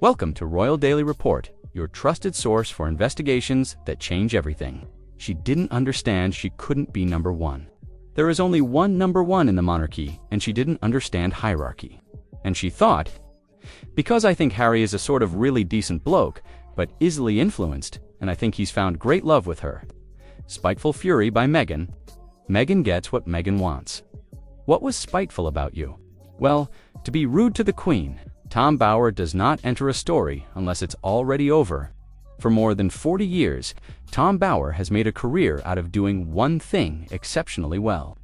Welcome to Royal Daily Report, your trusted source for investigations that change everything. She didn't understand she couldn't be number one. There is only one number one in the monarchy, and she didn't understand hierarchy. And she thought, because I think Harry is a sort of really decent bloke, but easily influenced, and I think he's found great love with her. Spiteful Fury by Meghan. Meghan gets what Meghan wants. What was spiteful about you? Well, to be rude to the Queen. Tom Bower does not enter a story unless it's already over. For more than 40 years, Tom Bower has made a career out of doing one thing exceptionally well: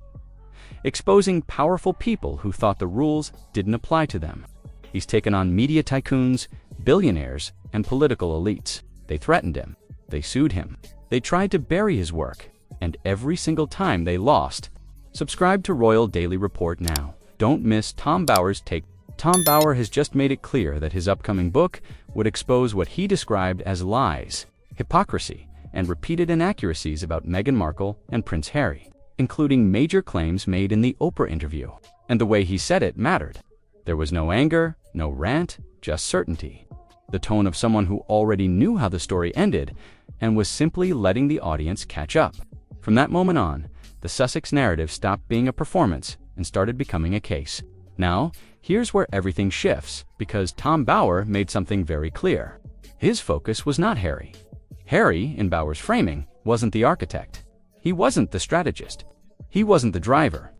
exposing powerful people who thought the rules didn't apply to them. He's taken on media tycoons, billionaires, and political elites. They threatened him. They sued him. They tried to bury his work, and every single time they lost. Subscribe to Royal Daily Report now. Don't miss Tom Bower's take. Tom Bower has just made it clear that his upcoming book would expose what he described as lies, hypocrisy, and repeated inaccuracies about Meghan Markle and Prince Harry, including major claims made in the Oprah interview. And the way he said it mattered. There was no anger, no rant, just certainty. The tone of someone who already knew how the story ended and was simply letting the audience catch up. From that moment on, the Sussex narrative stopped being a performance and started becoming a case. Now, here's where everything shifts, because Tom Bower made something very clear. His focus was not Harry. Harry, in Bower's framing, wasn't the architect. He wasn't the strategist. He wasn't the driver.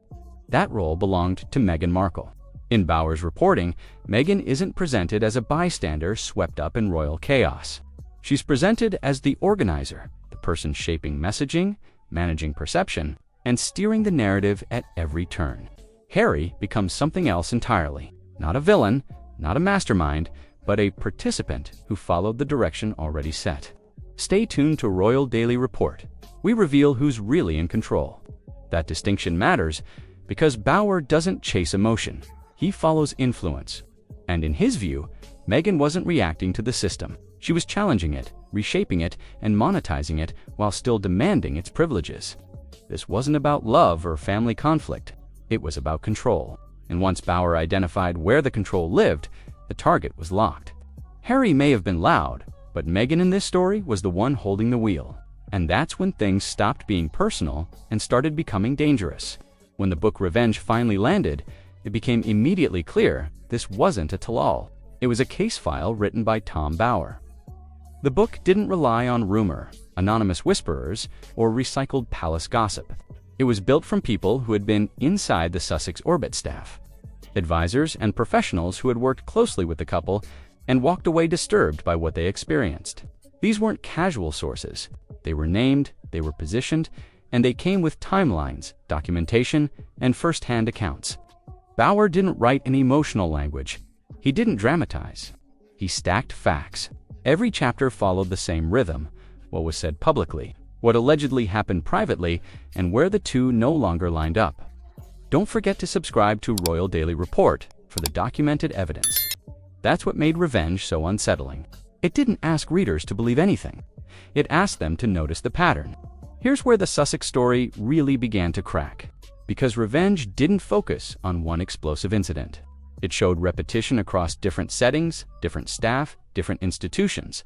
That role belonged to Meghan Markle. In Bower's reporting, Meghan isn't presented as a bystander swept up in royal chaos. She's presented as the organizer, the person shaping messaging, managing perception, and steering the narrative at every turn. Harry becomes something else entirely. Not a villain, not a mastermind, but a participant who followed the direction already set. Stay tuned to Royal Daily Report. We reveal who's really in control. That distinction matters because Bower doesn't chase emotion. He follows influence. And in his view, Meghan wasn't reacting to the system. She was challenging it, reshaping it, and monetizing it while still demanding its privileges. This wasn't about love or family conflict. It was about control. And once Bower identified where the control lived, the target was locked. Harry may have been loud, but Meghan in this story was the one holding the wheel. And that's when things stopped being personal and started becoming dangerous. When the book Revenge finally landed, it became immediately clear this wasn't a tell-all. It was a case file written by Tom Bower. The book didn't rely on rumor, anonymous whisperers, or recycled palace gossip. It was built from people who had been inside the Sussex orbit staff, advisors and professionals who had worked closely with the couple and walked away disturbed by what they experienced. These weren't casual sources. They were named, they were positioned, and they came with timelines, documentation, and first-hand accounts. Bower didn't write an emotional language. He didn't dramatize. He stacked facts. Every chapter followed the same rhythm: what was said publicly, what allegedly happened privately, and where the two no longer lined up. Don't forget to subscribe to Royal Daily Report for the documented evidence. That's what made Revenge so unsettling. It didn't ask readers to believe anything. It asked them to notice the pattern. Here's where the Sussex story really began to crack. Because Revenge didn't focus on one explosive incident. It showed repetition across different settings, different staff, different institutions.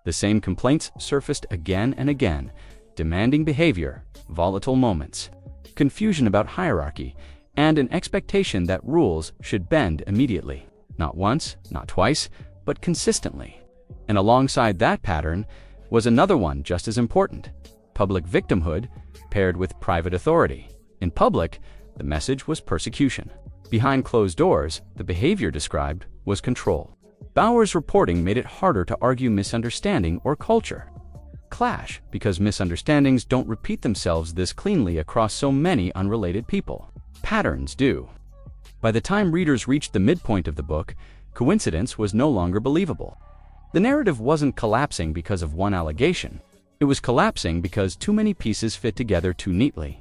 The same complaints surfaced again and again: demanding behavior, volatile moments, confusion about hierarchy, and an expectation that rules should bend immediately. Not once, not twice, but consistently. And alongside that pattern was another one just as important: public victimhood paired with private authority. In public, the message was persecution. Behind closed doors, the behavior described was control. Bower's reporting made it harder to argue misunderstanding or culture clash, because misunderstandings don't repeat themselves this cleanly across so many unrelated people. Patterns do. By the time readers reached the midpoint of the book, coincidence was no longer believable. The narrative wasn't collapsing because of one allegation. It was collapsing because too many pieces fit together too neatly.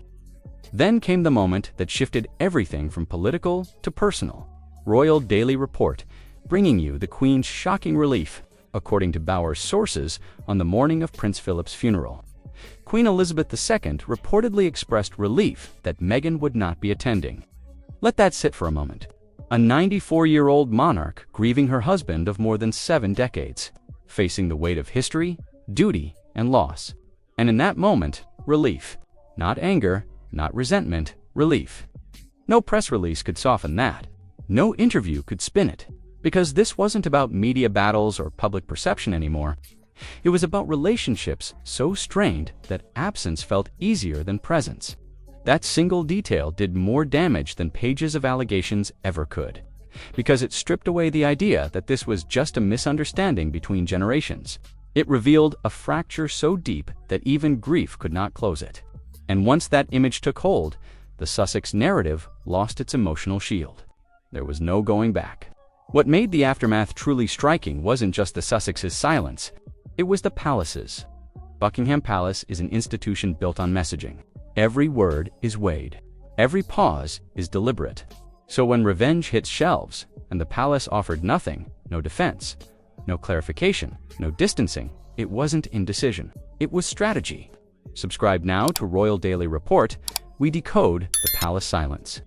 Then came the moment that shifted everything from political to personal. Royal Daily Report, bringing you the Queen's shocking relief, according to Bower's sources, on the morning of Prince Philip's funeral. Queen Elizabeth II reportedly expressed relief that Meghan would not be attending. Let that sit for a moment. A 94-year-old monarch grieving her husband of more than 7 decades, facing the weight of history, duty, and loss. And in that moment, relief. Not anger, not resentment, relief. No press release could soften that. No interview could spin it. Because this wasn't about media battles or public perception anymore. It was about relationships so strained that absence felt easier than presence. That single detail did more damage than pages of allegations ever could, because it stripped away the idea that this was just a misunderstanding between generations. It revealed a fracture so deep that even grief could not close it. And once that image took hold, the Sussex narrative lost its emotional shield. There was no going back. What made the aftermath truly striking wasn't just the Sussexes' silence, it was the palaces. Buckingham Palace is an institution built on messaging. Every word is weighed. Every pause is deliberate. So when revenge hit shelves, and the palace offered nothing, no defense, no clarification, no distancing, it wasn't indecision. It was strategy. Subscribe now to Royal Daily Report. We decode the palace silence.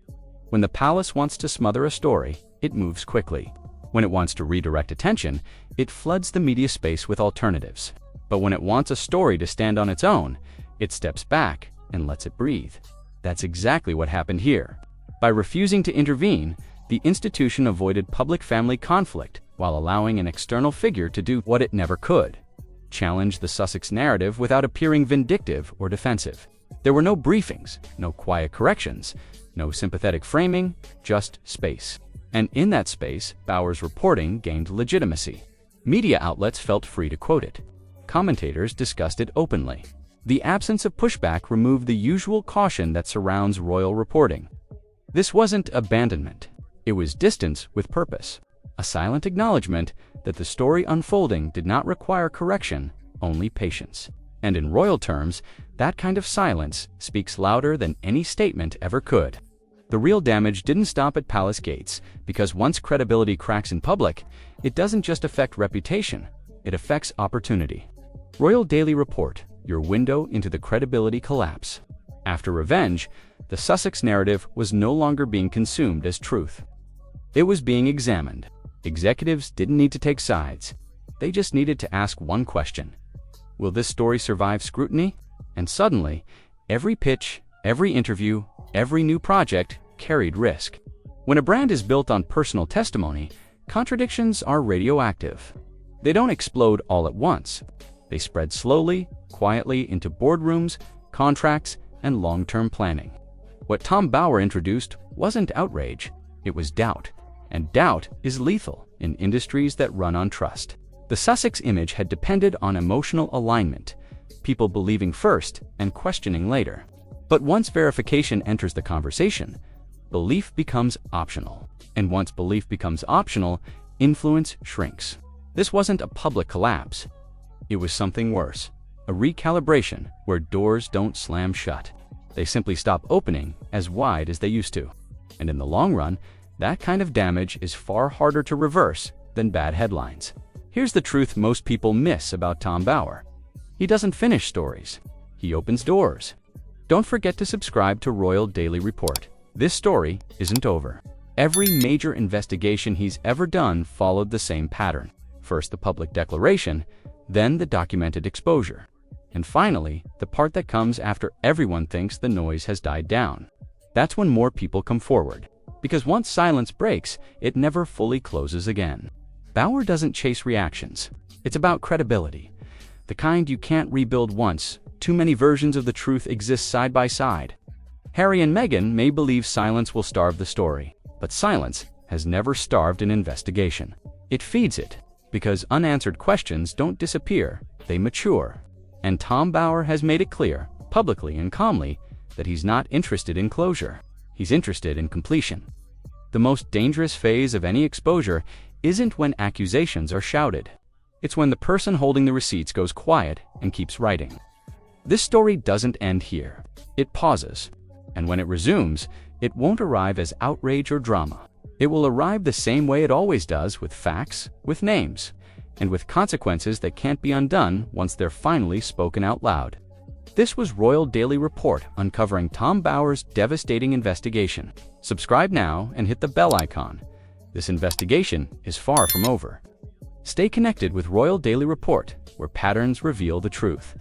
When the palace wants to smother a story, it moves quickly. When it wants to redirect attention, it floods the media space with alternatives. But when it wants a story to stand on its own, it steps back and lets it breathe. That's exactly what happened here. By refusing to intervene, the institution avoided public-family conflict while allowing an external figure to do what it never could: challenge the Sussex narrative without appearing vindictive or defensive. There were no briefings, no quiet corrections, no sympathetic framing, just space. And in that space, Bauer's reporting gained legitimacy. Media outlets felt free to quote it. Commentators discussed it openly. The absence of pushback removed the usual caution that surrounds royal reporting. This wasn't abandonment. It was distance with purpose. A silent acknowledgement that the story unfolding did not require correction, only patience. And in royal terms, that kind of silence speaks louder than any statement ever could. The real damage didn't stop at palace gates, because once credibility cracks in public, it doesn't just affect reputation, it affects opportunity. Royal Daily Report, your window into the credibility collapse. After revenge, the Sussex narrative was no longer being consumed as truth. It was being examined. Executives didn't need to take sides. They just needed to ask one question: will this story survive scrutiny? And suddenly, every pitch, every interview, every new project carried risk. When a brand is built on personal testimony, contradictions are radioactive. They don't explode all at once. They spread slowly, quietly into boardrooms, contracts, and long-term planning. What Tom Bauer introduced wasn't outrage, it was doubt. And doubt is lethal in industries that run on trust. The Sussex image had depended on emotional alignment, people believing first and questioning later. But once verification enters the conversation, belief becomes optional. And once belief becomes optional, influence shrinks. This wasn't a public collapse. It was something worse, a recalibration where doors don't slam shut. They simply stop opening as wide as they used to. And in the long run, that kind of damage is far harder to reverse than bad headlines. Here's the truth most people miss about Tom Bauer. He doesn't finish stories. He opens doors. Don't forget to subscribe to Royal Daily Report. This story isn't over. Every major investigation he's ever done followed the same pattern. First the public declaration, then the documented exposure, and finally, the part that comes after everyone thinks the noise has died down. That's when more people come forward. Because once silence breaks, it never fully closes again. Bauer doesn't chase reactions. It's about credibility. The kind you can't rebuild once. Too many versions of the truth exist side by side. Harry and Meghan may believe silence will starve the story, but silence has never starved an investigation. It feeds it, because unanswered questions don't disappear, they mature. And Tom Bauer has made it clear, publicly and calmly, that he's not interested in closure. He's interested in completion. The most dangerous phase of any exposure isn't when accusations are shouted. It's when the person holding the receipts goes quiet and keeps writing. This story doesn't end here. It pauses. And when it resumes, it won't arrive as outrage or drama. It will arrive the same way it always does, with facts, with names, and with consequences that can't be undone once they're finally spoken out loud. This was Royal Daily Report uncovering Tom Bauer's devastating investigation. Subscribe now and hit the bell icon This investigation is far from over. Stay connected with Royal Daily Report, where patterns reveal the truth.